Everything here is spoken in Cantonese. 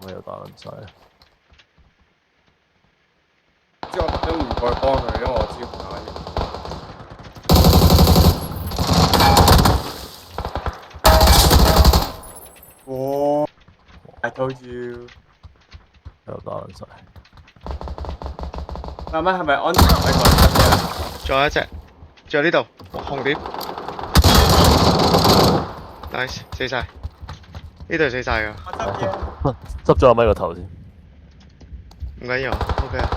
我又打撚晒。之後我特登唔過去幫佢，因為我知佢打嘢。哇 ！I told you。又打撚晒。慢慢係咪安全喺個側邊啊？仲有一隻，仲有呢度紅點 ，nice 死晒，呢度死晒㗎，我側邊。執咗阿咪個頭先。唔緊要，OK 啊。